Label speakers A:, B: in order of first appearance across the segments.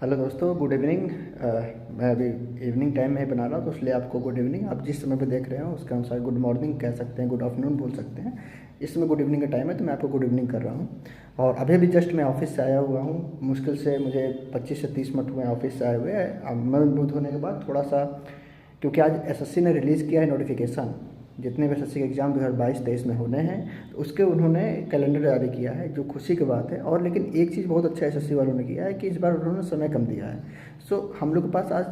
A: Hello दोस्तों, good evening. मैं अभी इवनिंग टाइम में ही बना रहा हूँ, तो इसलिए आपको गुड इवनिंग। आप जिस समय पे देख रहे हो उसके अनुसार गुड मॉर्निंग कह सकते हैं, गुड आफ्टरनून बोल सकते हैं। इस समय गुड इवनिंग का टाइम है, तो मैं आपको गुड इवनिंग कर रहा हूँ। और अभी भी जस्ट मैं ऑफिस से आया हुआ हूँ। मुश्किल से मुझे 25 से 30 मिनट हुए ऑफिस से आए हुए। अब मैं मुँह धोने के बाद थोड़ा सा, क्योंकि आज एसएससी ने रिलीज़ किया है नोटिफिकेशन, जितने भी एसएससी के एग्ज़ाम 2022-23 में होने हैं, तो उसके उन्होंने कैलेंडर जारी किया है, जो खुशी की बात है। और लेकिन एक चीज़ बहुत अच्छा एसएससी वालों ने किया है कि इस बार उन्होंने समय कम दिया है। सो हम लोग के पास आज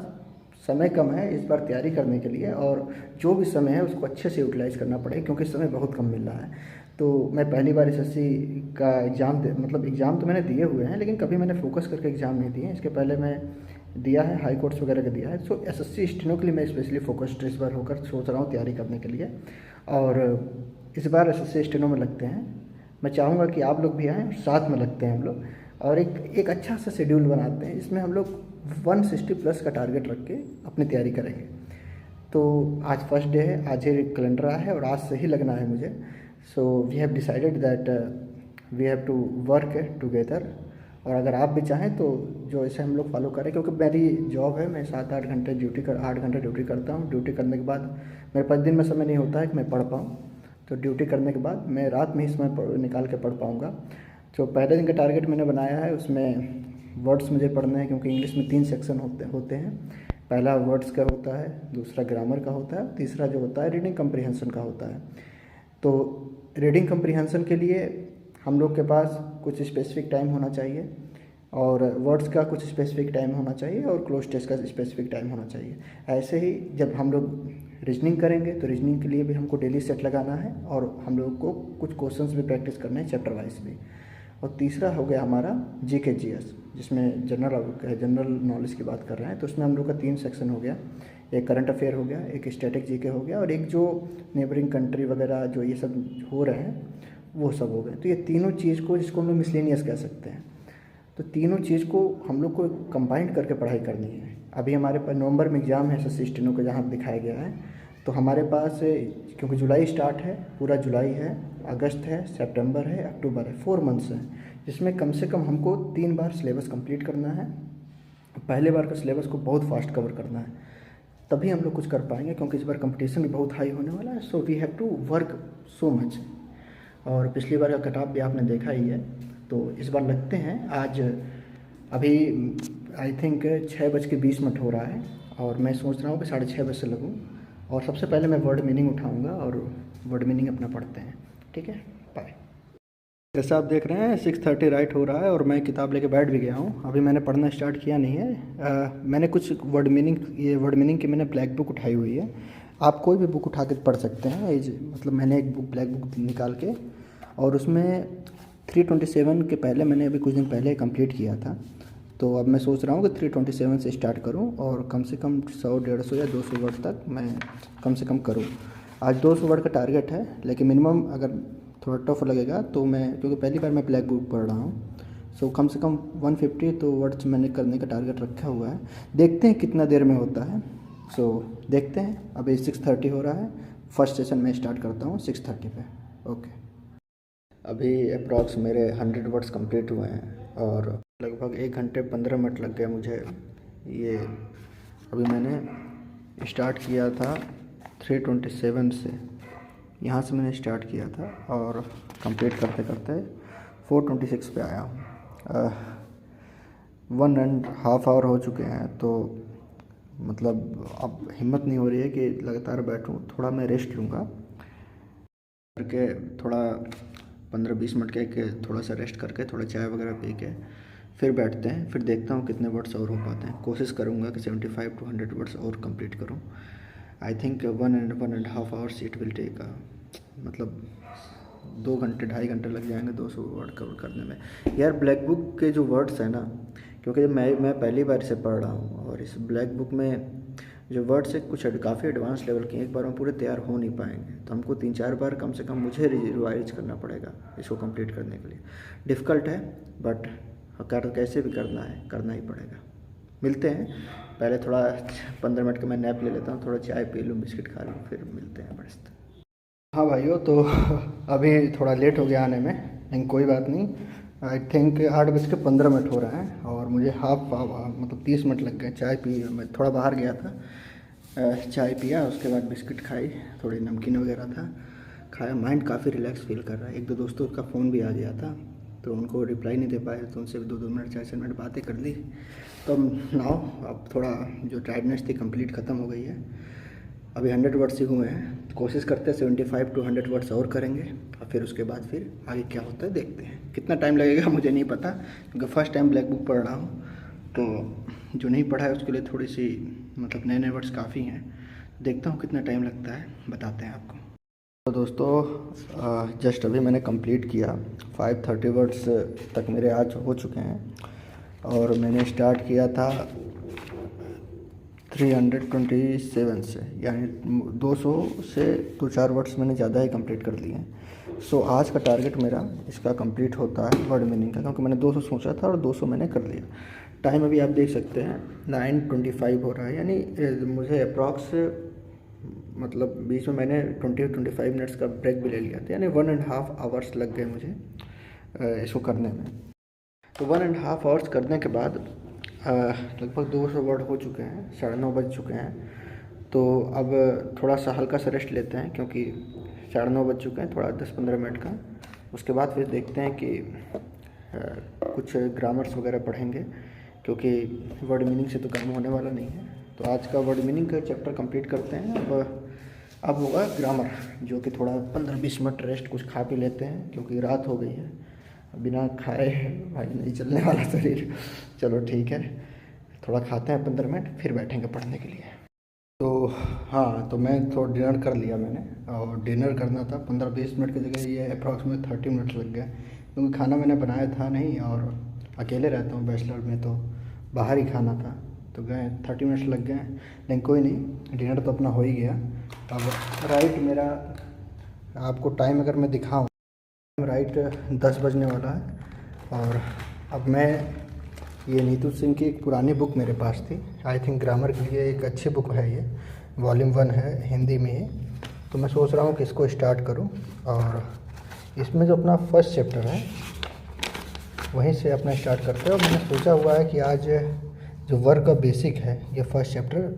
A: समय कम है इस बार तैयारी करने के लिए, और जो भी समय है उसको अच्छे से यूटिलाइज़ करना पड़ेगा, क्योंकि समय बहुत कम मिल रहा है। तो मैं पहली बार एसएससी का एग्ज़ाम मतलब एग्ज़ाम तो मैंने दिए हुए हैं, लेकिन कभी मैंने फोकस करके एग्ज़ाम नहीं दिए। इसके पहले मैं दिया है, हाई कोर्ट्स वगैरह का दिया है। सो एसएससी स्टेनो के लिए मैं स्पेशली फोकस्ड इस बार होकर सोच रहा हूँ तैयारी करने के लिए। और इस बार एसएससी स्टेनो में लगते हैं। मैं चाहूँगा कि आप लोग भी आएँ, साथ में लगते हैं हम लोग, और एक अच्छा सा शेड्यूल बनाते हैं। इसमें हम लोग 160 प्लस का टारगेट रख के अपनी तैयारी करेंगे। तो आज फर्स्ट डे है, आज ही कैलेंडर आया है और आज से ही लगना है मुझे। So we have decided that we have to work together. और अगर आप भी चाहें तो जो इसे हम लोग फॉलो करें, क्योंकि मेरी जॉब है, मैं 7-8 घंटे 8 घंटे ड्यूटी करता हूँ। ड्यूटी करने के बाद मेरे पास दिन में समय नहीं होता है कि मैं पढ़ पाऊँ, तो ड्यूटी करने के बाद मैं रात में ही समय निकाल के पढ़ पाऊँगा। जो पहले दिन का टारगेट मैंने बनाया है उसमें वर्ड्स मुझे पढ़ने हैं, क्योंकि इंग्लिश में 3 सेक्शन होते हैं। पहला वर्ड्स का होता है, दूसरा ग्रामर का होता है, तीसरा जो होता है रीडिंग कम्प्रीहेंशन का होता है। तो रीडिंग कम्प्रीहेंशन के लिए हम लोग के पास कुछ स्पेसिफिक टाइम होना चाहिए, और वर्ड्स का कुछ स्पेसिफिक टाइम होना चाहिए, और क्लोज टेस्ट का स्पेसिफिक टाइम होना चाहिए। ऐसे ही जब हम लोग रीजनिंग करेंगे तो रीजनिंग के लिए भी हमको डेली सेट लगाना है, और हम लोग को कुछ क्वेश्चंस भी प्रैक्टिस करने हैं चैप्टर वाइज भी। और तीसरा हो गया हमारा जीके जीएस, जिसमें जनरल नॉलेज की बात कर रहे हैं। तो उसमें हम लोग का 3 सेक्शन हो गया। एक करंट अफेयर हो गया, एक स्टैटिक जीके हो गया, और एक जो नेबरिंग कंट्री वगैरह जो ये सब हो रहे हैं वो सब हो गए। तो ये तीनों चीज़ को, जिसको हम लोग मिसलेनियस कह सकते हैं, तो तीनों चीज़ को हम लोग को कंबाइंड करके पढ़ाई करनी है। अभी हमारे पास नवंबर में एग्ज़ाम है एसएससी स्टेनो का, जहाँ दिखाया गया है। तो हमारे पास, क्योंकि जुलाई स्टार्ट है, पूरा जुलाई है, अगस्त है, सितंबर है, अक्टूबर है, 4 मंथ्स हैं, जिसमें कम से कम हमको 3 बार सिलेबस कंप्लीट करना है। पहले बार का सिलेबस को बहुत फास्ट कवर करना है, तभी हम लोग कुछ कर पाएंगे, क्योंकि इस बार कंपटीशन भी बहुत हाई होने वाला है। So we have to work so much. और पिछली बार का कट ऑफ भी आपने देखा ही है, तो इस बार लगते हैं। आज अभी आई थिंक 6:20 हो रहा है, और मैं सोच रहा हूँ कि 6:30 से लगूँ। और सबसे पहले मैं वर्ड मीनिंग उठाऊँगा, और वर्ड मीनिंग अपना पढ़ते हैं, ठीक है। बाय। जैसा आप देख रहे हैं 6:30 राइट हो रहा है, और मैं किताब लेके बैठ भी गया हूँ। अभी मैंने पढ़ना स्टार्ट किया नहीं है। मैंने कुछ ये वर्ड मीनिंग की मैंने ब्लैक बुक उठाई हुई है। आप कोई भी बुक उठा के पढ़ सकते हैं। मतलब मैंने एक ब्लैक बुक निकाल के, और उसमें 327 के पहले मैंने अभी कुछ दिन पहले कंप्लीट किया था। तो अब मैं सोच रहा हूँ कि 327 से स्टार्ट करूँ, और कम से कम 100-150 या 200 वर्ड तक मैं कम से कम करूँ। आज 200 वर्ड का टारगेट है, लेकिन मिनिमम अगर थोड़ा टफ लगेगा तो मैं, क्योंकि पहली बार मैं ब्लैक बुक पढ़ रहा हूँ, सो कम से कम 150 तो वर्ड्स मैंने करने का टारगेट रखा हुआ है। देखते हैं कितना देर में होता है। सो देखते हैं। अभी 6:30 हो रहा है। फर्स्ट सेशन मैं स्टार्ट करता हूँ 6:30 पे। ओके। अभी अप्रॉक्स मेरे 100 वर्ड्स कंप्लीट हुए हैं, और लगभग 1 घंटे 15 मिनट लग गए मुझे। ये अभी मैंने स्टार्ट किया था 327 से, यहाँ से मैंने स्टार्ट किया था, और कंप्लीट करते करते 426 पे आया हूँ। 1.5 आवर हो चुके हैं। तो मतलब अब हिम्मत नहीं हो रही है कि लगातार बैठूँ। थोड़ा मैं रेस्ट लूँगा करके, थोड़ा 15-20 मिनट के थोड़ा सा रेस्ट करके, थोड़ा चाय वगैरह पी के फिर बैठते हैं। फिर देखता हूँ कितने वर्ड्स और हो पाते हैं। कोशिश करूँगा कि 75 to 100 वर्ड्स और कंप्लीट करूँ। I think 1.5 hours it will take. मतलब 2 घंटे 2.5 घंटे लग जाएंगे 200 वर्ड कवर करने में। यार ब्लैक बुक के जो वर्ड्स हैं ना, क्योंकि मैं पहली बार इसे पढ़ रहा हूँ, और इस ब्लैक बुक में जो वर्ड्स है कुछ काफ़ी एडवांस लेवल के, एक बार में पूरे तैयार हो नहीं पाएंगे। तो हमको 3-4 बार कम से कम मुझे रिवाइज करना पड़ेगा इसको कंप्लीट करने के लिए। डिफ़िकल्ट है, बट कैसे भी करना है, करना ही पड़ेगा। मिलते हैं। पहले थोड़ा 15 मिनट का मैं नैप ले लेता हूँ, थोड़ा चाय पी लूँ, बिस्किट खा लूँ, फिर मिलते हैं मस्त। हाँ भाइयों, तो अभी थोड़ा लेट हो गया आने में, लेकिन कोई बात नहीं। आई थिंक 8:15 हो रहा है और मुझे मतलब 30 मिनट लग गए। चाय पी, मैं थोड़ा बाहर गया था, चाय पिया, उसके बाद बिस्किट खाई, थोड़ी नमकीन वगैरह था, खाया। माइंड काफ़ी रिलैक्स फील कर रहा है। एक दो दोस्तों का फ़ोन भी आ गया था तो उनको रिप्लाई नहीं दे पाए, तो उनसे भी 2-2 मिनट 4-4 मिनट बातें कर ली। तो नाउ अब थोड़ा जो टायर्डनेस थी कंप्लीट ख़त्म हो गई है। अभी 100 वर्ड्स ही हुए हैं, कोशिश करते हैं 75 to 100 वर्ड्स और करेंगे और फिर उसके बाद फिर आगे क्या होता है देखते हैं। कितना टाइम लगेगा मुझे नहीं पता, क्योंकि फर्स्ट टाइम ब्लैक बुक पढ़ रहा हूँ, तो जो नहीं पढ़ा है उसके लिए थोड़ी सी मतलब नए नए वर्ड्स काफ़ी हैं। देखता हूँ कितना टाइम लगता है, बताते हैं आपको। तो दोस्तों जस्ट अभी मैंने कंप्लीट किया, 530 वर्ड्स तक मेरे आज हो चुके हैं और मैंने स्टार्ट किया था 327 से, यानी 200 से 2-4 वर्ड्स मैंने ज़्यादा ही कंप्लीट कर लिए हैं। सो आज का टारगेट मेरा इसका कंप्लीट होता है वर्ड मीनिंग का, क्योंकि मैंने 200 सोचा था और 200 मैंने कर लिया। टाइम अभी आप देख सकते हैं 9:25 हो रहा है, यानी मुझे अप्रॉक्स मतलब बीच में मैंने 20-25 मिनट्स का ब्रेक भी ले लिया था, यानी 1.5 आवर्स लग गए मुझे इसको करने में। तो 1.5 आवर्स करने के बाद लगभग 200 वर्ड हो चुके हैं, 9:30 बज चुके हैं। तो अब थोड़ा सा हल्का सा रेस्ट लेते हैं, क्योंकि 9:30 बज चुके हैं, थोड़ा 10-15 मिनट का। उसके बाद फिर देखते हैं कि कुछ ग्रामर्स वगैरह पढ़ेंगे, क्योंकि वर्ड मीनिंग से तो काम होने वाला नहीं है। तो आज का वर्ड मीनिंग का चैप्टर कंप्लीट करते हैं। अब होगा ग्रामर, जो कि थोड़ा 15-20 मिनट रेस्ट कुछ खा पी लेते हैं, क्योंकि रात हो गई है। बिना खाए भाई नहीं चलने वाला शरीर। चलो ठीक है, थोड़ा खाते हैं 15 मिनट, फिर बैठेंगे पढ़ने के लिए। तो हाँ, तो मैं थोड़ा डिनर कर लिया मैंने, और डिनर करना था 15-20 मिनट की जगह ये अप्रॉक्सीमेट 30 मिनट्स लग गए, क्योंकि खाना मैंने बनाया था नहीं, और अकेले रहता हूँ बैचलर में, तो बाहर ही खाना था, तो गए 30 मिनट्स लग गए। लेकिन कोई नहीं, डिनर तो अपना हो ही गया। अब राइट मेरा आपको टाइम अगर मैं दिखाऊँ, राइट 10 बजने वाला है। और अब मैं ये नीतू सिंह की एक पुरानी बुक मेरे पास थी, आई थिंक ग्रामर के लिए एक अच्छी बुक है ये, वॉल्यूम 1 है हिंदी में ही। तो मैं सोच रहा हूँ कि इसको स्टार्ट करूँ, और इसमें जो अपना फर्स्ट चैप्टर है वहीं से अपना स्टार्ट करते हैं। और मैंने सोचा हुआ है कि आज जो वर्क का बेसिक है, ये फर्स्ट चैप्टर,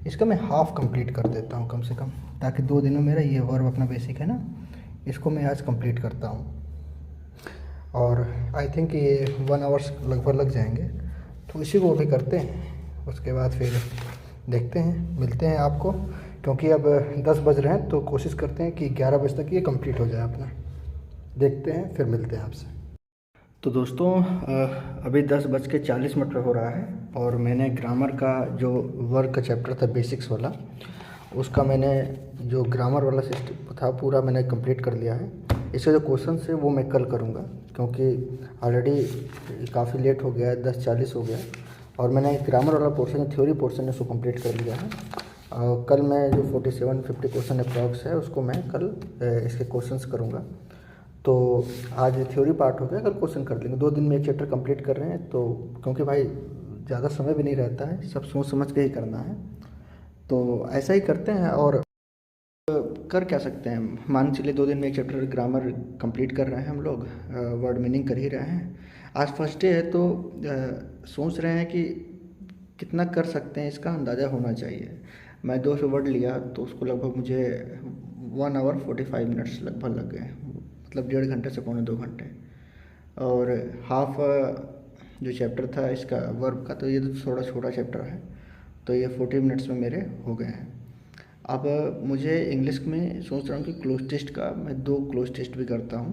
A: इसका मैं हाफ़ कंप्लीट कर देता हूँ कम से कम, ताकि 2 दिनों मेरा ये वर्ब अपना बेसिक है ना, इसको मैं आज कंप्लीट करता हूँ। और आई थिंक ये 1 आवर्स लगभग लग जाएंगे, तो इसी को भी करते हैं। उसके बाद फिर देखते हैं, मिलते हैं आपको, क्योंकि अब 10 बज रहे हैं, तो कोशिश करते हैं कि 11 बजे तक ये कंप्लीट हो जाए अपना। देखते हैं, फिर मिलते हैं आपसे। तो दोस्तों अभी 10:40 हो रहा है, और मैंने ग्रामर का जो वर्क का चैप्टर था बेसिक्स वाला, उसका मैंने जो ग्रामर वाला सिस्टम था पूरा मैंने कंप्लीट कर लिया है। इसके जो क्वेश्चन है वो मैं कल करूँगा, क्योंकि ऑलरेडी काफ़ी लेट हो गया है, 10:40 हो गया, और मैंने ग्रामर वाला पोर्शन, थ्योरी पोर्शन है, उसको कंप्लीट कर लिया है। कल मैं जो 47-50 क्वेश्चन अप्रॉक्स है, उसको मैं कल इसके क्वेश्चंस करूँगा। तो आज थ्योरी पार्ट हो गया, कल क्वेश्चन कर लेंगे। 2 दिन में एक चैप्टर कंप्लीट कर रहे हैं, तो क्योंकि भाई ज़्यादा समय भी नहीं रहता है, सब सोच समझ के ही करना है, तो ऐसा ही करते हैं। और कर क्या सकते हैं, मान चलिए 2 दिन में एक चैप्टर ग्रामर कंप्लीट कर रहे हैं हम लोग, वर्ड मीनिंग कर ही रहे हैं। आज फर्स्ट डे है, तो सोच रहे हैं कि कितना कर सकते हैं, इसका अंदाज़ा होना चाहिए। मैं 200 वर्ड लिया, तो उसको लगभग मुझे 1 आवर 45 मिनट्स लगभग लग गए, मतलब 1.5 घंटे से पौने 2 घंटे। और हाफ जो चैप्टर था इसका वर्ब का, तो ये तो थोड़ा छोटा चैप्टर है, तो ये 40 मिनट्स में मेरे हो गए हैं। अब मुझे इंग्लिश में सोच रहा हूँ कि क्लोज टेस्ट का मैं 2 क्लोज टेस्ट भी करता हूँ,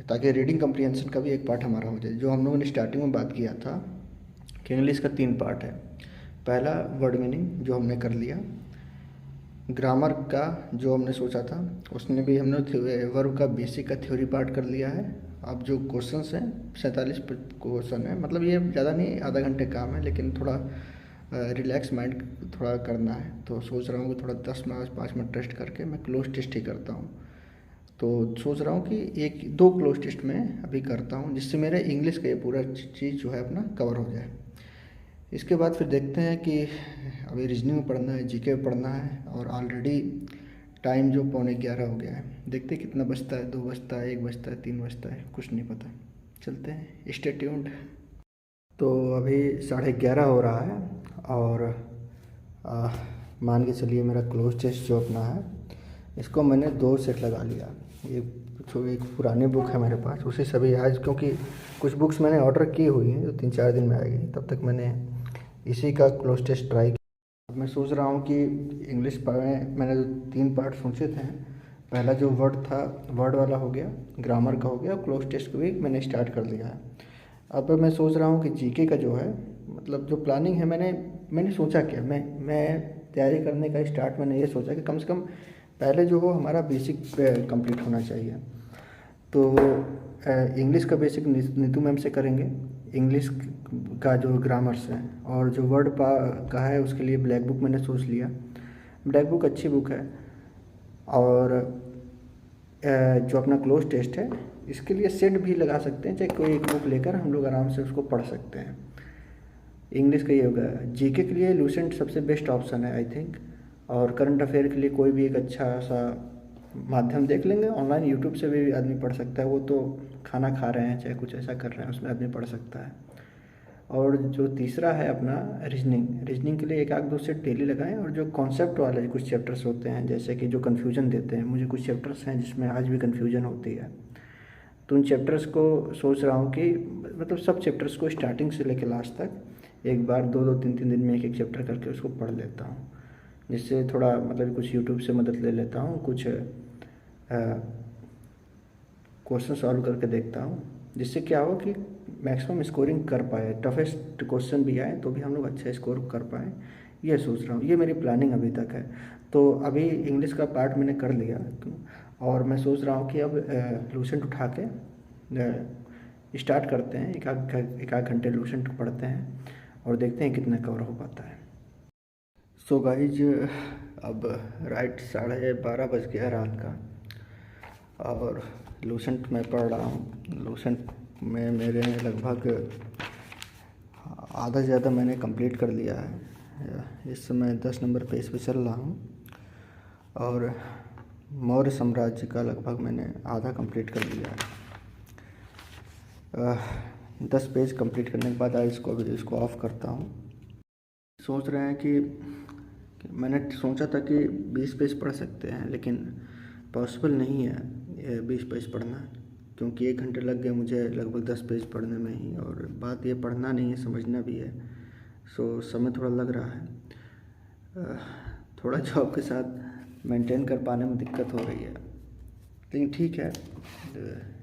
A: ताकि रीडिंग कम्प्रीहेंशन का भी एक पार्ट हमारा हो जाए। जो हम लोगों ने स्टार्टिंग में बात किया था कि इंग्लिश का 3 पार्ट है। पहला वर्ड मीनिंग जो हमने कर लिया, ग्रामर का जो हमने सोचा था उसमें भी हमने वर्ब का बेसिक का थ्योरी पार्ट कर लिया है। अब जो क्वेश्चंस हैं 47 क्वेश्चन है, मतलब ये ज़्यादा नहीं, आधा घंटे काम है, लेकिन थोड़ा रिलैक्स माइंड थोड़ा करना है, तो सोच रहा हूँ कि थोड़ा 10-5 मिनट रेस्ट करके मैं क्लोज टेस्ट ही करता हूँ। तो सोच रहा हूँ कि 1-2 क्लोज टेस्ट में अभी करता हूँ, जिससे मेरे इंग्लिश का ये पूरा चीज़ जो है अपना कवर हो जाए। इसके बाद फिर देखते हैं कि अभी रीजनिंग पढ़ना है, जीके पढ़ना है, और ऑलरेडी टाइम जो 11:15 हो गया है। देखते हैं कितना बचता है, 2 बजता है, 1 बजता है, 3 बजता है, कुछ नहीं पता। चलते हैं, स्टे ट्यून्ड। तो अभी 11:30 हो रहा है और मान के चलिए मेरा क्लोज टेस्ट जो अपना है इसको मैंने 2 सेट लगा लिया। ये जो एक पुरानी बुक है मेरे पास उसी से भी आज, क्योंकि कुछ बुक्स मैंने ऑर्डर की हुई हैं जो 3-4 दिन में आएगी, तब तक मैंने इसी का क्लोज टेस्ट ट्राई किया। अब मैं सोच रहा हूँ कि इंग्लिश में मैंने जो 3 पार्ट सोचे थे, पहला जो वर्ड था वर्ड वाला हो गया, ग्रामर का हो गया, क्लोज टेस्ट को भी मैंने स्टार्ट कर दिया है। अब मैं सोच रहा हूँ कि जीके का जो है, मतलब जो प्लानिंग है, मैंने सोचा क्या, मैं तैयारी करने का स्टार्ट मैंने ये सोचा कि कम से कम पहले जो हो हमारा बेसिक कंप्लीट होना चाहिए। तो इंग्लिश का बेसिक नीतू मैम से करेंगे, इंग्लिश का जो ग्रामर्स है, और जो वर्ड का है उसके लिए ब्लैक बुक मैंने सोच लिया। ब्लैक बुक अच्छी बुक है। और जो अपना क्लोज टेस्ट है इसके लिए सेट भी लगा सकते हैं, चाहे कोई एक बुक लेकर हम लोग आराम से उसको पढ़ सकते हैं। इंग्लिश का ये होगा। जीके के लिए लूसेंट सबसे बेस्ट ऑप्शन है आई थिंक। और करंट अफेयर के लिए कोई भी एक अच्छा सा माध्यम देख लेंगे, ऑनलाइन यूट्यूब से भी आदमी पढ़ सकता है, वो तो खाना खा रहे हैं चाहे कुछ ऐसा कर रहे हैं उसमें आदमी पढ़ सकता है। और जो तीसरा है अपना रीजनिंग के लिए एक आध 2 सेट डेली लगाएं। और जो कॉन्सेप्ट वाले कुछ चैप्टर्स होते हैं, जैसे कि जो कन्फ्यूजन देते हैं, मुझे कुछ चैप्टर्स हैं जिसमें आज भी कन्फ्यूजन होती है, तो उन चैप्टर्स को सोच रहा हूँ कि मतलब सब चैप्टर्स को स्टार्टिंग से लेकर लास्ट तक एक बार 2-2 3-3 दिन में एक चैप्टर करके उसको पढ़ लेता हूँ, जिससे थोड़ा मतलब कुछ यूट्यूब से मदद ले लेता हूँ, कुछ क्वेश्चन सॉल्व करके देखता हूँ, जिससे क्या हो कि मैक्सिमम स्कोरिंग कर पाए, टफेस्ट क्वेश्चन भी आए तो भी हम लोग अच्छा स्कोर कर पाएँ। ये सोच रहा हूँ, ये मेरी प्लानिंग अभी तक है। तो अभी इंग्लिश का पार्ट मैंने कर लिया, और मैं सोच रहा हूँ कि अब लूसेंट उठा के स्टार्ट करते हैं, एक आध घंटे लूसेंट पढ़ते हैं और देखते हैं कितना कवर हो पाता है। सो गाइज, अब राइट 12:30 बज गया रात का, और लूसेंट मैं पढ़ रहा हूँ। लूसेंट में मेरे लगभग आधा से ज़्यादा मैंने कंप्लीट कर लिया है। इस समय 10 नंबर पेज पे चल रहा हूँ, और मौर्य साम्राज्य का लगभग मैंने आधा कंप्लीट कर लिया है। 10 पेज कंप्लीट करने के बाद आज इसको ऑफ़ करता हूँ। सोच रहे हैं कि मैंने सोचा था कि 20 पेज पढ़ सकते हैं, लेकिन पॉसिबल नहीं है 20 पेज पढ़ना, क्योंकि 1 घंटे लग गए मुझे लगभग 10 पेज पढ़ने में ही। और बात ये पढ़ना नहीं है, समझना भी है। सो समय थोड़ा लग रहा है, थोड़ा जॉब के साथ मेंटेन कर पाने में दिक्कत हो रही है, लेकिन ठीक है,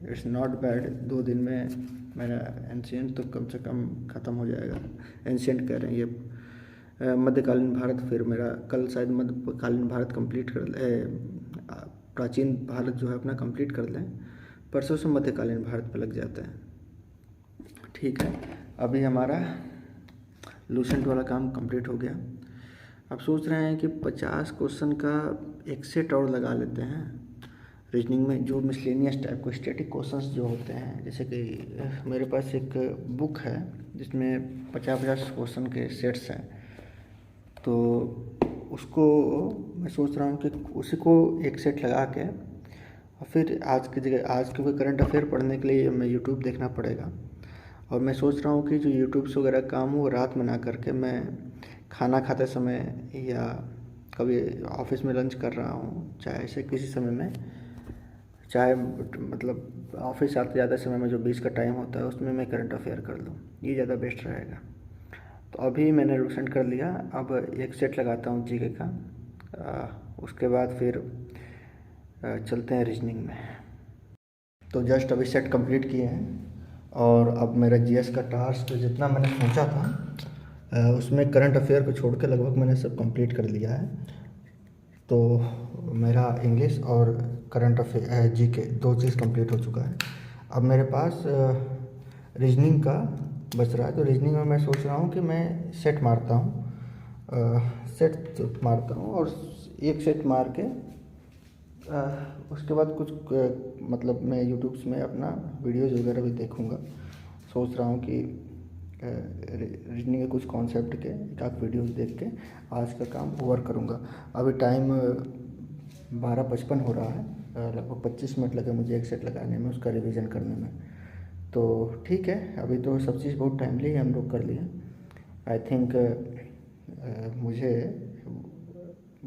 A: इट्स नॉट बैड। 2 दिन में मेरा एंशिएंट तो कम से कम ख़त्म हो जाएगा। एंशिएंट कह रहे हैं ये मध्यकालीन भारत, फिर मेरा कल शायद मध्यकालीन भारत कंप्लीट कर प्राचीन भारत जो है अपना कंप्लीट कर लें, परसों से मध्यकालीन भारत पे लग जाते हैं। ठीक है, अभी हमारा लूसेंट वाला काम कंप्लीट हो गया। अब सोच रहे हैं कि 50 क्वेश्चन का एक सेट और लगा लेते हैं रीजनिंग में, जो मिसलेनियस टाइप को स्टैटिक क्वेश्चंस जो होते हैं। जैसे कि मेरे पास एक बुक है जिसमें 50-50 क्वेश्चन के सेट्स हैं, तो उसको मैं सोच रहा हूँ कि उसी को एक सेट लगा के, और फिर आज की जगह, आज क्योंकि करंट अफेयर पढ़ने के लिए मैं यूट्यूब देखना पड़ेगा, और मैं सोच रहा हूँ कि जो यूट्यूब से वगैरह काम हो रात में ना करके मैं खाना खाते समय या कभी ऑफिस में लंच कर रहा हूँ, चाहे ऐसे किसी समय में, चाहे मतलब ऑफिस आते ज़्यादा समय में जो 20 का टाइम होता है उसमें मैं करंट अफेयर कर लूँ, ये ज़्यादा बेस्ट रहेगा। तो अभी मैंने लूसेंट कर लिया, अब एक सेट लगाता हूँ जीके का, उसके बाद फिर चलते हैं रीजनिंग में। तो जस्ट अभी सेट कंप्लीट किए हैं, और अब मेरा जीएस का टास्क जितना मैंने सोचा था उसमें करंट अफेयर को छोड़ के लगभग मैंने सब कंप्लीट कर लिया है। तो मेरा इंग्लिश और करंट अफेयर जीके 2 चीज़ कंप्लीट हो चुका है। अब मेरे पास रीजनिंग का बच रहा है, तो रीजनिंग में मैं सोच रहा हूँ कि मैं सेट मारता हूँ और एक सेट मार के उसके बाद कुछ मतलब मैं यूट्यूब में अपना वीडियोज़ वगैरह भी देखूँगा। सोच रहा हूँ कि रीजनिंग के कुछ कॉन्सेप्ट के एक वीडियोज़ देख के आज का काम ओवर करूँगा। अभी टाइम 12:55 हो रहा है, लगभग 25 मिनट लगे मुझे एक सेट लगाने में, उसका रिवीजन करने में। तो ठीक है, अभी तो सब चीज़ बहुत टाइमली हम लोग कर लिए। आई थिंक मुझे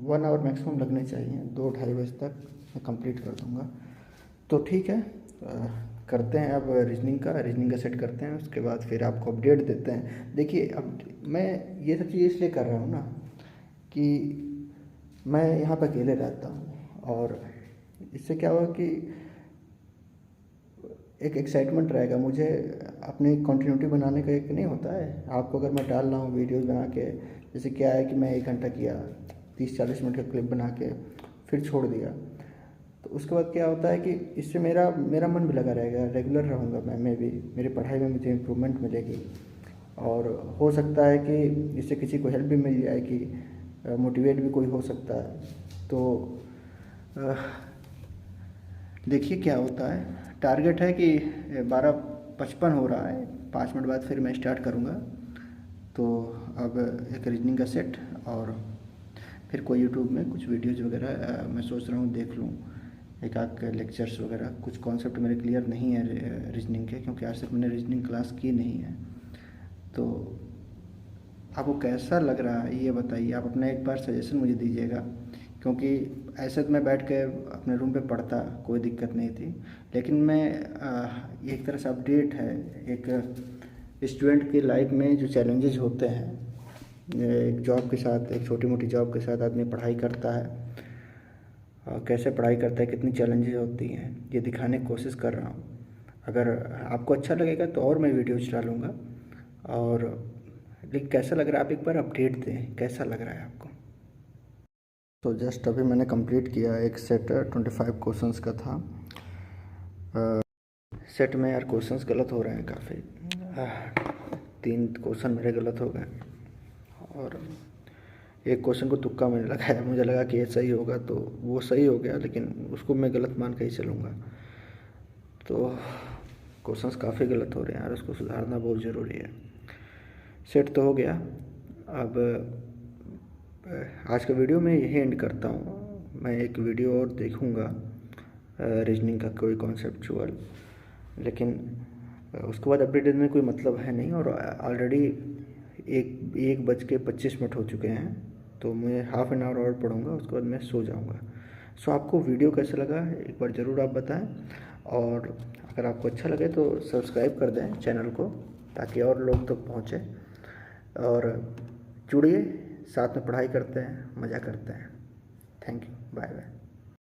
A: 1 आवर मैक्सिमम लगने चाहिए, 2-2:30 बजे तक मैं कंप्लीट कर दूँगा। तो ठीक है, करते हैं अब रीजनिंग का सेट करते हैं, उसके बाद फिर आपको अपडेट देते हैं। देखिए, अब मैं ये सब चीज़ इसलिए कर रहा हूँ ना कि मैं यहाँ पर अकेले रहता हूँ, और इससे क्या हुआ कि एक एक्साइटमेंट रहेगा मुझे, अपनी कंटिन्यूटी बनाने का एक नहीं होता है आपको। अगर मैं डाल रहा हूँ वीडियोस बना के, जैसे क्या है कि मैं 1 घंटा किया, 30-40 मिनट का क्लिप बना के फिर छोड़ दिया, तो उसके बाद क्या होता है कि इससे मेरा मेरा मन भी लगा रहेगा, रेगुलर रहूँगा मैं भी, मेरी पढ़ाई में मुझे इम्प्रूवमेंट मिलेगी, और हो सकता है कि इससे किसी को हेल्प भी मिल जाएगी, मोटिवेट भी कोई हो सकता है। तो देखिए क्या होता है। टारगेट है कि 12:55 हो रहा है, 5 मिनट बाद फिर मैं स्टार्ट करूँगा। तो अब एक रीजनिंग का सेट, और फिर कोई यूट्यूब में कुछ वीडियोज़ वगैरह मैं सोच रहा हूँ देख लूँ, एक आध लेक्चर्स वगैरह। कुछ कॉन्सेप्ट मेरे क्लियर नहीं है रीजनिंग के, क्योंकि आज तक मैंने रीजनिंग क्लास की नहीं है। तो आपको कैसा लग रहा है ये बताइए, आप अपना एक बार सजेशन मुझे दीजिएगा, क्योंकि ऐसे तो मैं बैठ के अपने रूम पे पढ़ता, कोई दिक्कत नहीं थी, लेकिन मैं ये एक तरह से अपडेट है, एक स्टूडेंट की लाइफ में जो चैलेंजेस होते हैं, एक जॉब के साथ, एक छोटी मोटी जॉब के साथ आदमी पढ़ाई करता है, कैसे पढ़ाई करता है, कितनी चैलेंजेस होती हैं, ये दिखाने की कोशिश कर रहा हूँ। अगर आपको अच्छा लगेगा तो और मैं वीडियोज डालूँगा। और लेकिन कैसा लग रहा है आप एक बार अपडेट दें, कैसा लग रहा है आपको। तो जस्ट अभी मैंने कंप्लीट किया, एक सेट 25 क्वेश्चंस का था। सेट में यार क्वेश्चंस गलत हो रहे हैं काफ़ी, 3 क्वेश्चन मेरे गलत हो गए, और एक क्वेश्चन को तुक्का मैंने लगाया, मुझे लगा कि ये सही होगा, तो वो सही हो गया, लेकिन उसको मैं गलत मान के ही चलूँगा। तो क्वेश्चंस काफ़ी गलत हो रहे हैं यार, उसको सुधारना बहुत ज़रूरी है। सेट तो हो गया। अब आज का वीडियो मैं यही एंड करता हूँ। मैं एक वीडियो और देखूँगा रीजनिंग का, कोई कॉन्सेप्चुअल, लेकिन उसके बाद अपडेट देने में कोई मतलब है नहीं। और ऑलरेडी 1:25 हो चुके हैं, तो मैं हाफ एन आवर और पढ़ूँगा, उसके बाद मैं सो जाऊँगा। सो आपको वीडियो कैसा लगा एक बार ज़रूर आप बताएं, और अगर आपको अच्छा लगे तो सब्सक्राइब कर दें चैनल को, ताकि और लोग तक पहुँचे। और जुड़िए, साथ में पढ़ाई करते हैं, मज़ा करते हैं। Thank you, bye bye.